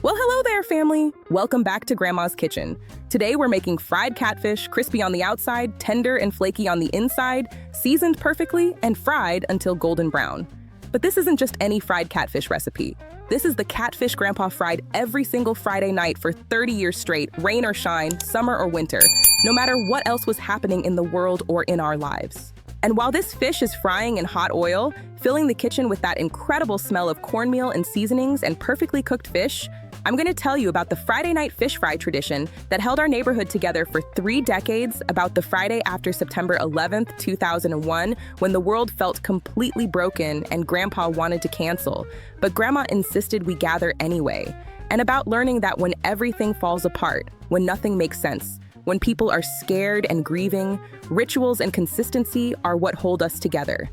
Well, hello there, family. Welcome back to Grandma's Kitchen. Today we're making fried catfish, crispy on the outside, tender and flaky on the inside, seasoned perfectly, and fried until golden brown. But this isn't just any fried catfish recipe. This is the catfish Grandpa fried every single Friday night for 30 years straight, rain or shine, summer or winter, no matter what else was happening in the world or in our lives. And while this fish is frying in hot oil, filling the kitchen with that incredible smell of cornmeal and seasonings and perfectly cooked fish, I'm going to tell you about the Friday night fish fry tradition that held our neighborhood together for 3 decades, about the Friday after September 11th, 2001, when the world felt completely broken and Grandpa wanted to cancel, but Grandma insisted we gather anyway, and about learning that when everything falls apart, when nothing makes sense, when people are scared and grieving, rituals and consistency are what hold us together.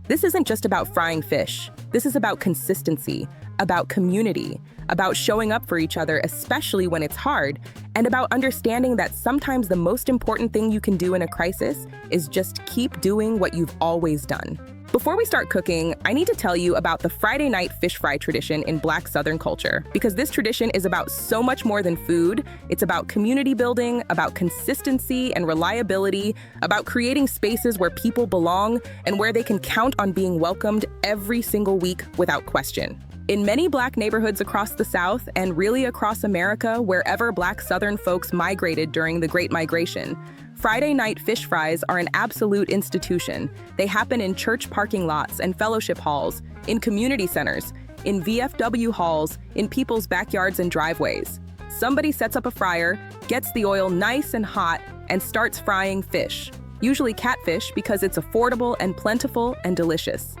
This isn't just about frying fish. This is about consistency, about community, about showing up for each other, especially when it's hard, and about understanding that sometimes the most important thing you can do in a crisis is just keep doing what you've always done. Before we start cooking, I need to tell you about the Friday night fish fry tradition in Black Southern culture, because this tradition is about so much more than food. It's about community building, about consistency and reliability, about creating spaces where people belong and where they can count on being welcomed every single week without question. In many Black neighborhoods across the South, and really across America, wherever Black Southern folks migrated during the Great Migration, Friday night fish fries are an absolute institution. They happen in church parking lots and fellowship halls, in community centers, in VFW halls, in people's backyards and driveways. Somebody sets up a fryer, gets the oil nice and hot, and starts frying fish, usually catfish because it's affordable and plentiful and delicious.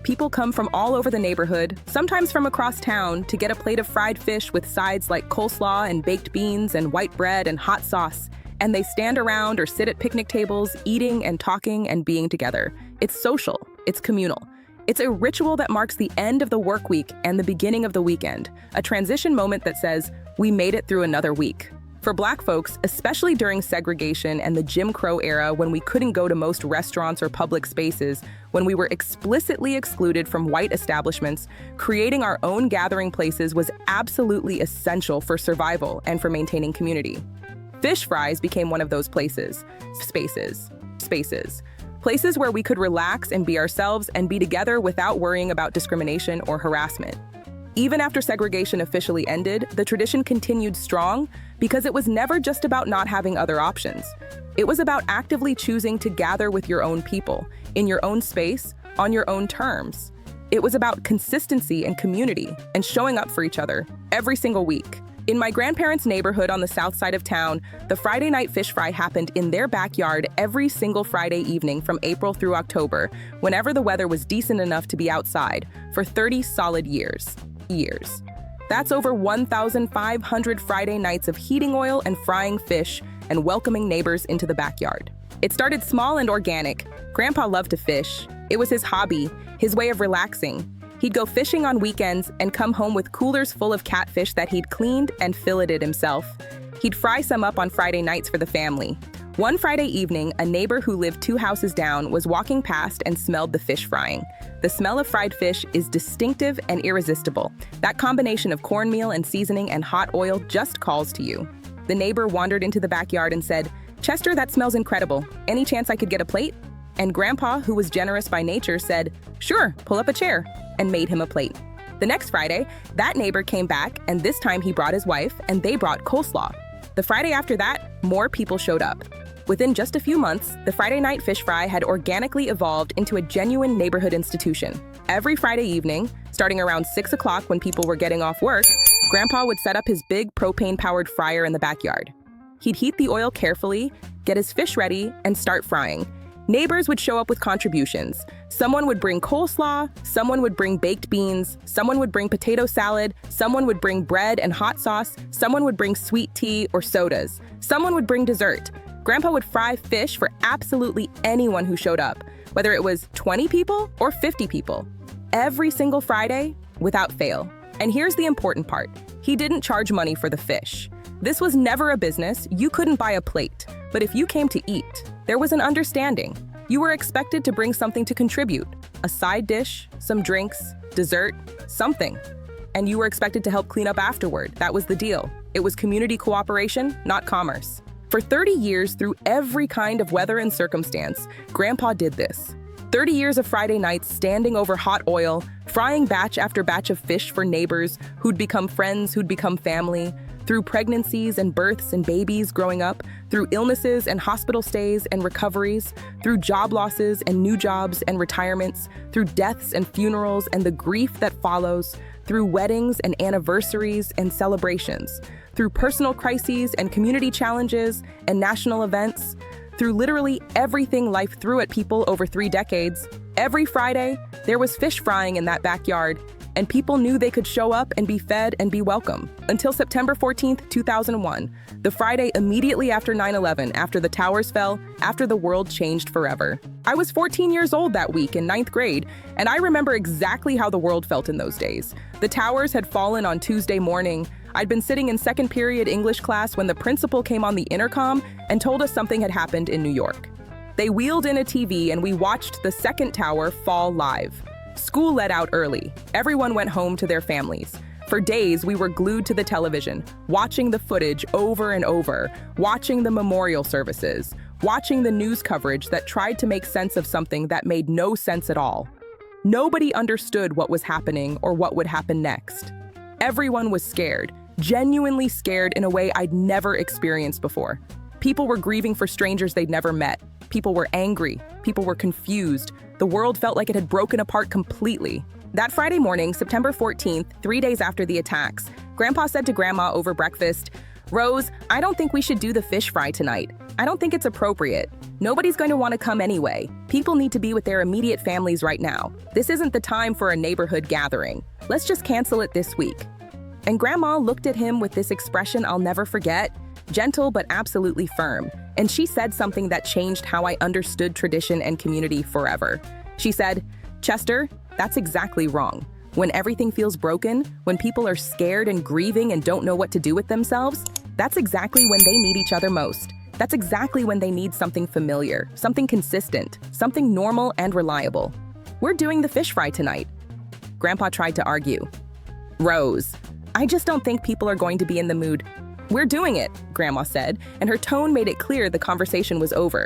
People come from all over the neighborhood, sometimes from across town, to get a plate of fried fish with sides like coleslaw and baked beans and white bread and hot sauce, and they stand around or sit at picnic tables, eating and talking and being together. It's social, it's communal. It's a ritual that marks the end of the work week and the beginning of the weekend, a transition moment that says, we made it through another week. For Black folks, especially during segregation and the Jim Crow era, when we couldn't go to most restaurants or public spaces, when we were explicitly excluded from white establishments, creating our own gathering places was absolutely essential for survival and for maintaining community. Fish fries became one of those places. Spaces where we could relax and be ourselves and be together without worrying about discrimination or harassment. Even after segregation officially ended, the tradition continued strong because it was never just about not having other options. It was about actively choosing to gather with your own people, in your own space, on your own terms. It was about consistency and community and showing up for each other every single week. In my grandparents' neighborhood on the south side of town, the Friday night fish fry happened in their backyard every single Friday evening from April through October, whenever the weather was decent enough to be outside, for 30 solid years. That's over 1,500 Friday nights of heating oil and frying fish and welcoming neighbors into the backyard. It started small and organic. Grandpa loved to fish. It was his hobby, his way of relaxing. He'd go fishing on weekends and come home with coolers full of catfish that he'd cleaned and filleted himself. He'd fry some up on Friday nights for the family. One Friday evening, a neighbor who lived 2 houses down was walking past and smelled the fish frying. The smell of fried fish is distinctive and irresistible. That combination of cornmeal and seasoning and hot oil just calls to you. The neighbor wandered into the backyard and said, "Chester, that smells incredible. Any chance I could get a plate?" And Grandpa, who was generous by nature, said, "Sure, pull up a chair," and made him a plate. The next Friday, that neighbor came back, and this time he brought his wife, and they brought coleslaw. The Friday after that, more people showed up. Within just a few months, the Friday night fish fry had organically evolved into a genuine neighborhood institution. Every Friday evening, starting around 6 o'clock when people were getting off work, Grandpa would set up his big propane-powered fryer in the backyard. He'd heat the oil carefully, get his fish ready, and start frying. Neighbors would show up with contributions. Someone would bring coleslaw, someone would bring baked beans, someone would bring potato salad, someone would bring bread and hot sauce, someone would bring sweet tea or sodas, someone would bring dessert. Grandpa would fry fish for absolutely anyone who showed up, whether it was 20 people or 50 people. Every single Friday, without fail. And here's the important part. He didn't charge money for the fish. This was never a business. You couldn't buy a plate. But if you came to eat, there was an understanding. You were expected to bring something to contribute. A side dish, some drinks, dessert, something. and you were expected to help clean up afterward. That was the deal. It was community cooperation, not commerce. For 30 years, through every kind of weather and circumstance, Grandpa did this. 30 years of Friday nights standing over hot oil, frying batch after batch of fish for neighbors who'd become friends, who'd become family, through pregnancies and births and babies growing up, through illnesses and hospital stays and recoveries, through job losses and new jobs and retirements, through deaths and funerals and the grief that follows, through weddings and anniversaries and celebrations, through personal crises and community challenges and national events, through literally everything life threw at people over 3 decades. Every Friday, there was fish frying in that backyard, and people knew they could show up and be fed and be welcome. Until September 14th, 2001, the Friday immediately after 9/11, after the towers fell, after the world changed forever. I was 14 years old that week in 9th grade, and I remember exactly how the world felt in those days. The towers had fallen on Tuesday morning. I'd been sitting in second period English class when the principal came on the intercom and told us something had happened in New York. They wheeled in a TV and we watched the second tower fall live. School let out early. Everyone went home to their families. For days, we were glued to the television, watching the footage over and over, watching the memorial services, watching the news coverage that tried to make sense of something that made no sense at all. Nobody understood what was happening or what would happen next. Everyone was scared, genuinely scared in a way I'd never experienced before. People were grieving for strangers they'd never met. People were angry. People were confused. The world felt like it had broken apart completely. That Friday morning, September 14th, 3 days after the attacks, Grandpa said to Grandma over breakfast, "Rose, I don't think we should do the fish fry tonight. I don't think it's appropriate. Nobody's going to want to come anyway. People need to be with their immediate families right now. This isn't the time for a neighborhood gathering. Let's just cancel it this week." And Grandma looked at him with this expression I'll never forget, gentle but absolutely firm. And she said something that changed how I understood tradition and community forever. She said, "Chester, that's exactly wrong. When everything feels broken, when people are scared and grieving and don't know what to do with themselves, that's exactly when they need each other most. That's exactly when they need something familiar, something consistent, something normal and reliable. We're doing the fish fry tonight." Grandpa tried to argue. "Rose, I just don't think people are going to be in the mood." "We're doing it," Grandma said, and her tone made it clear the conversation was over.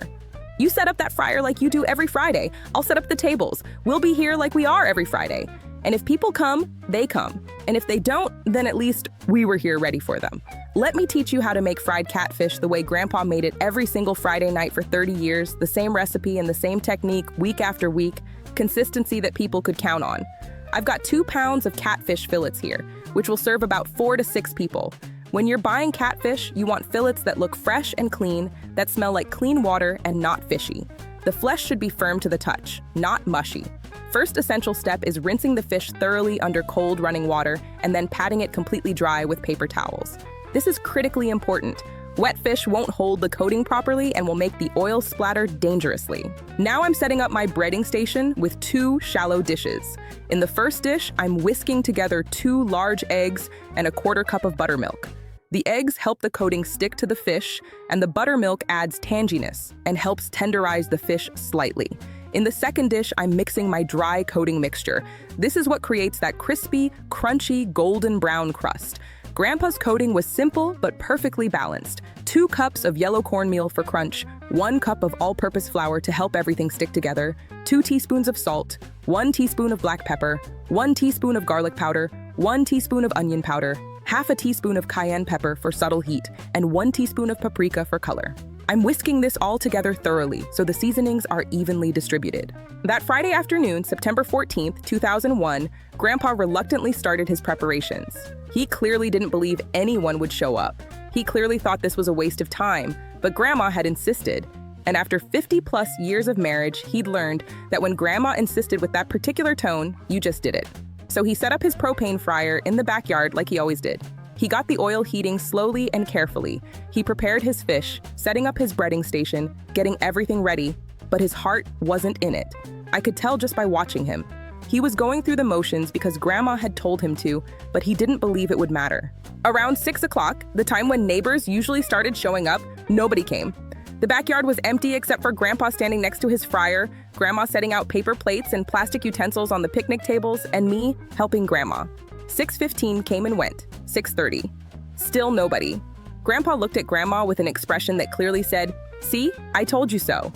"You set up that fryer like you do every Friday. I'll set up the tables. We'll be here like we are every Friday. And if people come, they come. And if they don't, then at least we were here ready for them. Let me teach you how to make fried catfish the way Grandpa made it every single Friday night for 30 years, the same recipe and the same technique week after week, consistency that people could count on. I've got 2 pounds of catfish fillets here, which will serve about 4 to 6 people. When you're buying catfish, you want fillets that look fresh and clean, that smell like clean water and not fishy. The flesh should be firm to the touch, not mushy. First essential step is rinsing the fish thoroughly under cold running water and then patting it completely dry with paper towels. This is critically important. Wet fish won't hold the coating properly and will make the oil splatter dangerously. Now I'm setting up my breading station with 2 shallow dishes. In the first dish, I'm whisking together 2 large eggs and a 1/4 cup of buttermilk. The eggs help the coating stick to the fish, and the buttermilk adds tanginess and helps tenderize the fish slightly. In the second dish, I'm mixing my dry coating mixture. This is what creates that crispy, crunchy, golden brown crust. Grandpa's coating was simple but perfectly balanced. 2 cups of yellow cornmeal for crunch, 1 cup of all-purpose flour to help everything stick together, 2 teaspoons of salt, 1 teaspoon of black pepper, 1 teaspoon of garlic powder, 1 teaspoon of onion powder, half a teaspoon of cayenne pepper for subtle heat, and 1 teaspoon of paprika for color. I'm whisking this all together thoroughly so the seasonings are evenly distributed. That Friday afternoon, September 14th, 2001, Grandpa reluctantly started his preparations. He clearly didn't believe anyone would show up. He clearly thought this was a waste of time, but Grandma had insisted. And after 50+ years of marriage, he'd learned that when Grandma insisted with that particular tone, you just did it. So he set up his propane fryer in the backyard like he always did. He got the oil heating slowly and carefully. He prepared his fish, setting up his breading station, getting everything ready, but his heart wasn't in it. I could tell just by watching him. He was going through the motions because Grandma had told him to, but he didn't believe it would matter. Around 6 o'clock, the time when neighbors usually started showing up, nobody came. The backyard was empty except for Grandpa standing next to his fryer, Grandma setting out paper plates and plastic utensils on the picnic tables, and me helping Grandma. 6:15 came and went. 6:30. Still nobody. Grandpa looked at Grandma with an expression that clearly said, "See, I told you so."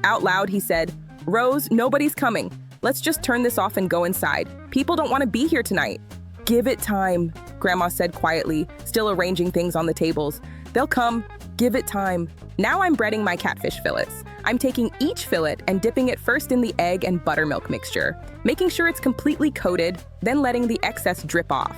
Out loud, he said, "Rose, nobody's coming. Let's just turn this off and go inside. People don't want to be here tonight." "Give it time," Grandma said quietly, still arranging things on the tables. "They'll come. Give it time." Now I'm breading my catfish fillets. I'm taking each fillet and dipping it first in the egg and buttermilk mixture, making sure it's completely coated, then letting the excess drip off.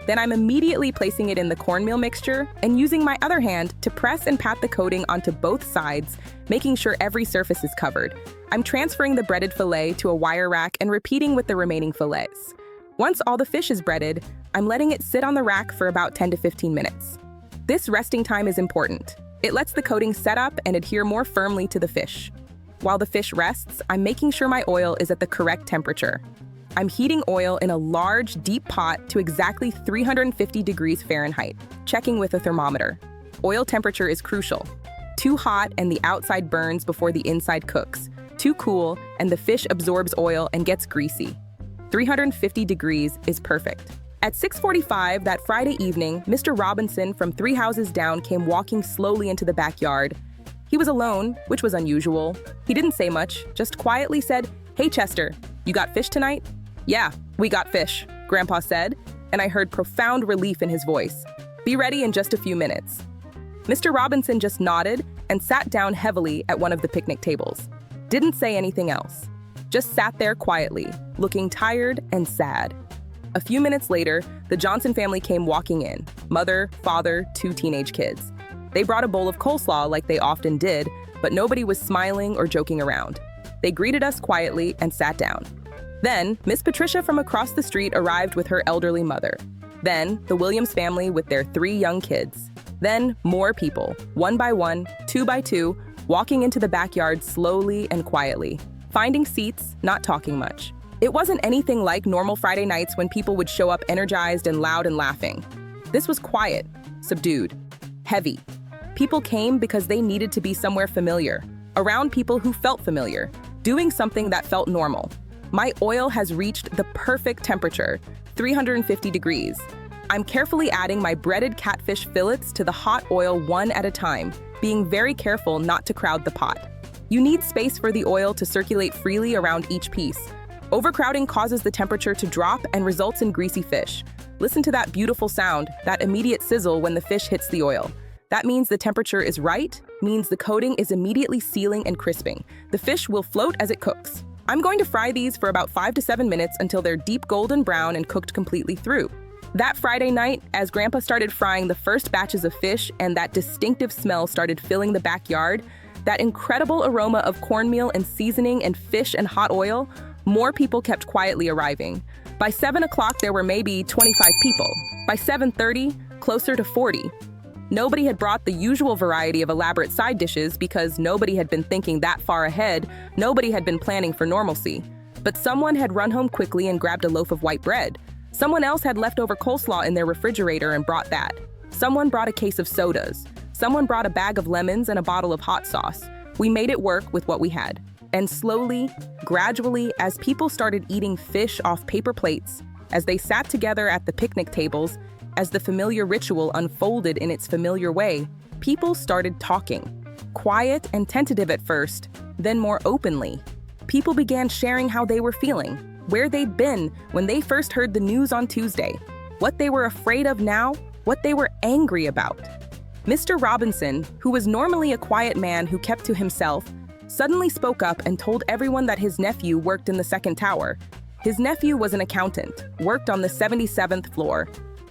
Then I'm immediately placing it in the cornmeal mixture and using my other hand to press and pat the coating onto both sides, making sure every surface is covered. I'm transferring the breaded fillet to a wire rack and repeating with the remaining fillets. Once all the fish is breaded, I'm letting it sit on the rack for about 10 to 15 minutes. This resting time is important. It lets the coating set up and adhere more firmly to the fish. While the fish rests, I'm making sure my oil is at the correct temperature. I'm heating oil in a large, deep pot to exactly 350 degrees Fahrenheit, checking with a thermometer. Oil temperature is crucial. Too hot and the outside burns before the inside cooks. Too cool and the fish absorbs oil and gets greasy. 350 degrees is perfect. At 6:45 that Friday evening, Mr. Robinson from 3 houses down came walking slowly into the backyard. He was alone, which was unusual. He didn't say much, just quietly said, "Hey Chester, you got fish tonight?" "Yeah, we got fish," Grandpa said, and I heard profound relief in his voice. "Be ready in just a few minutes." Mr. Robinson just nodded and sat down heavily at one of the picnic tables. Didn't say anything else. Just sat there quietly, looking tired and sad. A few minutes later, the Johnson family came walking in. Mother, father, 2 teenage kids. They brought a bowl of coleslaw like they often did, but nobody was smiling or joking around. They greeted us quietly and sat down. Then, Miss Patricia from across the street arrived with her elderly mother. Then, the Williams family with their 3 young kids. Then, more people, 1 by 1, 2 by 2, walking into the backyard slowly and quietly, finding seats, not talking much. It wasn't anything like normal Friday nights when people would show up energized and loud and laughing. This was quiet, subdued, heavy. People came because they needed to be somewhere familiar, around people who felt familiar, doing something that felt normal. My oil has reached the perfect temperature, 350 degrees. I'm carefully adding my breaded catfish fillets to the hot oil one at a time, being very careful not to crowd the pot. You need space for the oil to circulate freely around each piece. Overcrowding causes the temperature to drop and results in greasy fish. Listen to that beautiful sound, that immediate sizzle when the fish hits the oil. That means the temperature is right, means the coating is immediately sealing and crisping. The fish will float as it cooks. I'm going to fry these for about 5 to 7 minutes until they're deep golden brown and cooked completely through. That Friday night, as Grandpa started frying the first batches of fish and that distinctive smell started filling the backyard, that incredible aroma of cornmeal and seasoning and fish and hot oil, more people kept quietly arriving. By 7 o'clock, there were maybe 25 people. By 7:30, closer to 40. Nobody had brought the usual variety of elaborate side dishes because nobody had been thinking that far ahead, nobody had been planning for normalcy. But someone had run home quickly and grabbed a loaf of white bread. Someone else had leftover coleslaw in their refrigerator and brought that. Someone brought a case of sodas. Someone brought a bag of lemons and a bottle of hot sauce. We made it work with what we had. And slowly, gradually, as people started eating fish off paper plates, as they sat together at the picnic tables, as the familiar ritual unfolded in its familiar way, people started talking. Quiet and tentative at first, then more openly. People began sharing how they were feeling, where they'd been when they first heard the news on Tuesday, what they were afraid of now, what they were angry about. Mr. Robinson, who was normally a quiet man who kept to himself, suddenly spoke up and told everyone that his nephew worked in the second tower. His nephew was an accountant, worked on the 77th floor.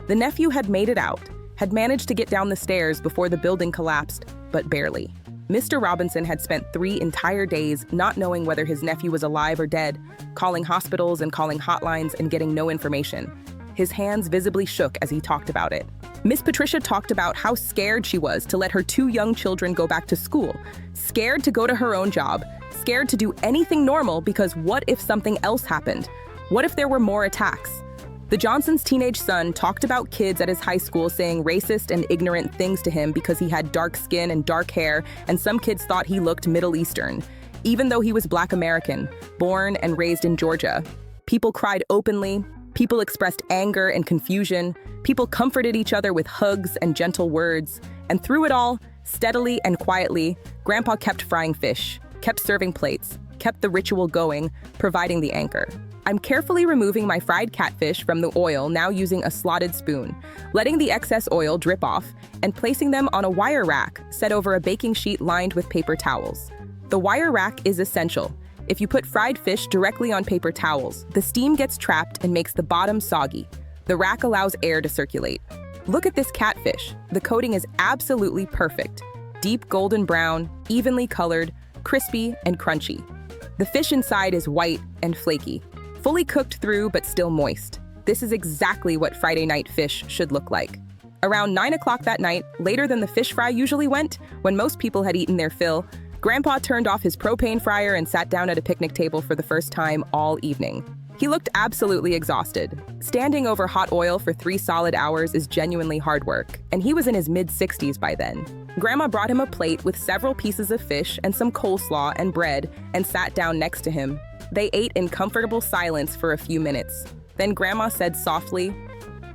The nephew had made it out, had managed to get down the stairs before the building collapsed, but barely. Mr. Robinson had spent 3 entire days not knowing whether his nephew was alive or dead, calling hospitals and calling hotlines and getting no information. His hands visibly shook as he talked about it. Miss Patricia talked about how scared she was to let her 2 young children go back to school, scared to go to her own job, scared to do anything normal because what if something else happened? What if there were more attacks? The Johnsons' teenage son talked about kids at his high school saying racist and ignorant things to him because he had dark skin and dark hair, and some kids thought he looked Middle Eastern, even though he was Black American, born and raised in Georgia. People cried openly, People expressed anger and confusion. People comforted each other with hugs and gentle words. And through it all, steadily and quietly, Grandpa kept frying fish, kept serving plates, kept the ritual going, providing the anchor. I'm carefully removing my fried catfish from the oil, now using a slotted spoon, letting the excess oil drip off, and placing them on a wire rack set over a baking sheet lined with paper towels. The wire rack is essential. If you put fried fish directly on paper towels, the steam gets trapped and makes the bottom soggy. The rack allows air to circulate. Look at this catfish. The coating is absolutely perfect. Deep golden brown, evenly colored, crispy and crunchy. The fish inside is white and flaky, fully cooked through but still moist. This is exactly what Friday night fish should look like. Around 9 o'clock that night, later than the fish fry usually went, when most people had eaten their fill, Grandpa turned off his propane fryer and sat down at a picnic table for the first time all evening. He looked absolutely exhausted. Standing over hot oil for 3 solid hours is genuinely hard work, and he was in his mid-60s by then. Grandma brought him a plate with several pieces of fish and some coleslaw and bread and sat down next to him. They ate in comfortable silence for a few minutes. Then Grandma said softly,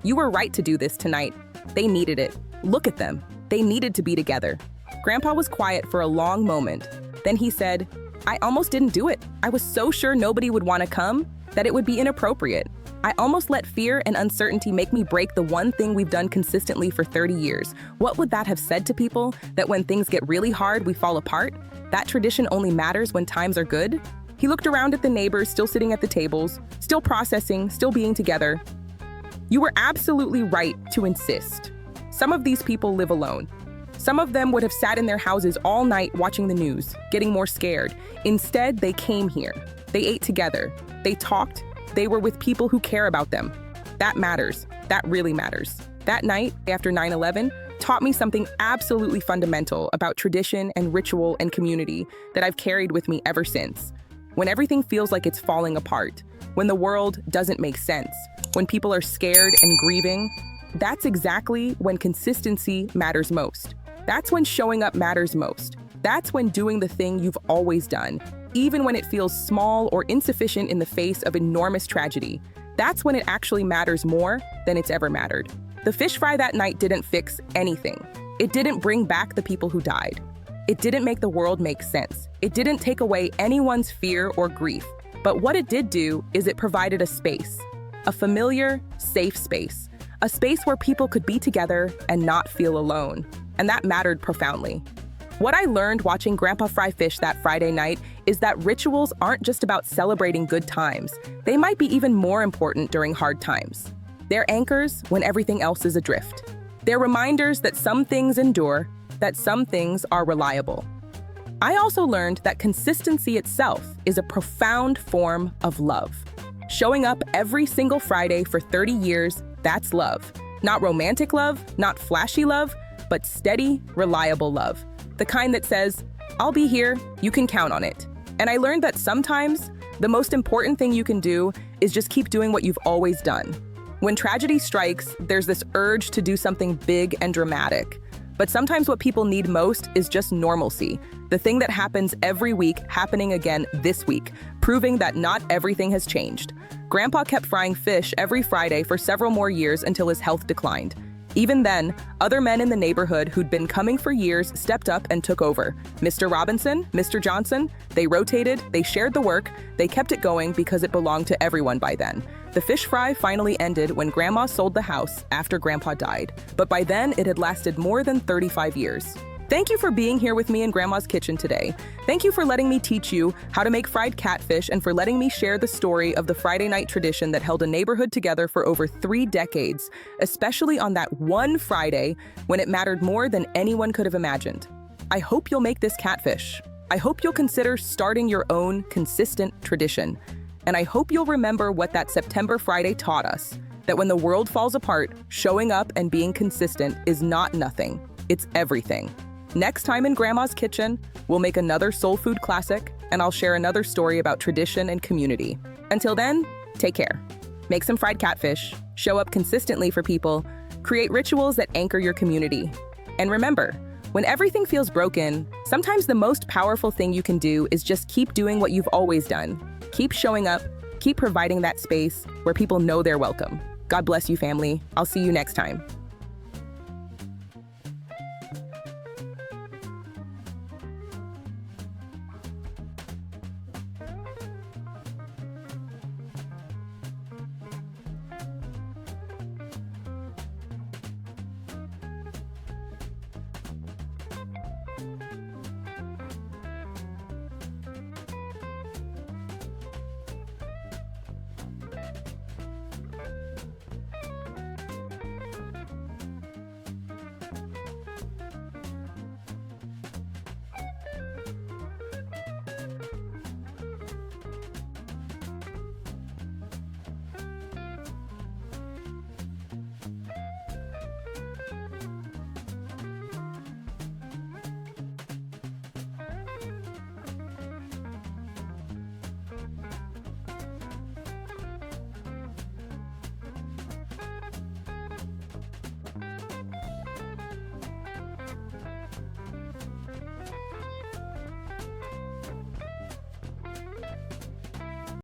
"You were right to do this tonight. They needed it. Look at them. They needed to be together." Grandpa was quiet for a long moment. Then he said, "I almost didn't do it. I was so sure nobody would want to come that it would be inappropriate. I almost let fear and uncertainty make me break the one thing we've done consistently for 30 years. What would that have said to people? That when things get really hard, we fall apart? That tradition only matters when times are good?" He looked around at the neighbors still sitting at the tables, still processing, still being together. "You were absolutely right to insist. Some of these people live alone. Some of them would have sat in their houses all night watching the news, getting more scared. Instead, they came here. They ate together. They talked. They were with people who care about them. That matters. That really matters." That night, after 9/11, taught me something absolutely fundamental about tradition and ritual and community that I've carried with me ever since. When everything feels like it's falling apart, when the world doesn't make sense, when people are scared and grieving, that's exactly when consistency matters most. That's when showing up matters most. That's when doing the thing you've always done, even when it feels small or insufficient in the face of enormous tragedy. That's when it actually matters more than it's ever mattered. The fish fry that night didn't fix anything. It didn't bring back the people who died. It didn't make the world make sense. It didn't take away anyone's fear or grief. But what it did do is it provided a space, a familiar, safe space, a space where people could be together and not feel alone. And that mattered profoundly. What I learned watching Grandpa fry fish that Friday night is that rituals aren't just about celebrating good times. They might be even more important during hard times. They're anchors when everything else is adrift. They're reminders that some things endure, that some things are reliable. I also learned that consistency itself is a profound form of love. Showing up every single Friday for 30 years, that's love. Not romantic love, not flashy love, but steady, reliable love. The kind that says, "I'll be here, you can count on it." And I learned that sometimes the most important thing you can do is just keep doing what you've always done. When tragedy strikes, there's this urge to do something big and dramatic. But sometimes what people need most is just normalcy, the thing that happens every week happening again this week, proving that not everything has changed. Grandpa kept frying fish every Friday for several more years until his health declined. Even then, other men in the neighborhood who'd been coming for years stepped up and took over. Mr. Robinson, Mr. Johnson, they rotated, they shared the work, they kept it going because it belonged to everyone by then. The fish fry finally ended when Grandma sold the house after Grandpa died, but by then it had lasted more than 35 years. Thank you for being here with me in Grandma's kitchen today. Thank you for letting me teach you how to make fried catfish and for letting me share the story of the Friday night tradition that held a neighborhood together for over 3 decades, especially on that one Friday when it mattered more than anyone could have imagined. I hope you'll make this catfish. I hope you'll consider starting your own consistent tradition. And I hope you'll remember what that September Friday taught us, that when the world falls apart, showing up and being consistent is not nothing, it's everything. Next time in Grandma's Kitchen, we'll make another soul food classic, and I'll share another story about tradition and community. Until then, take care. Make some fried catfish, show up consistently for people, create rituals that anchor your community. And remember, when everything feels broken, sometimes the most powerful thing you can do is just keep doing what you've always done. Keep showing up, Keep providing that space where people know they're welcome. God bless you, family. I'll see you next time.